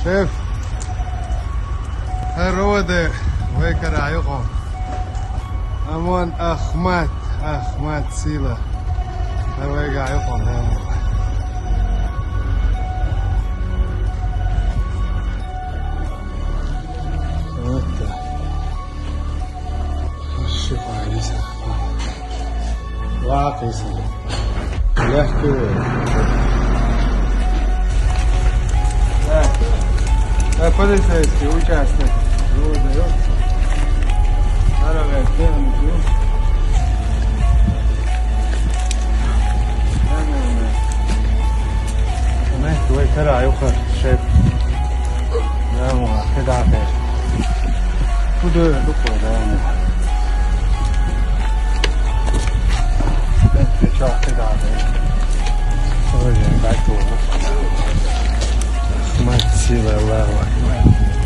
شايف هالروضة وهيك رايقهم أمون أخمات سيلة هيك رايقهم شوف عيسى واقيسة لا حكي Полицейский участок. Его дает. Дорога сделана. هناك هو ترى يخر شايف. لا مو كده عفيف. كده دكتور ده مو. شاف كده عفيف. هو جاي بعد ما تصير الله أكبر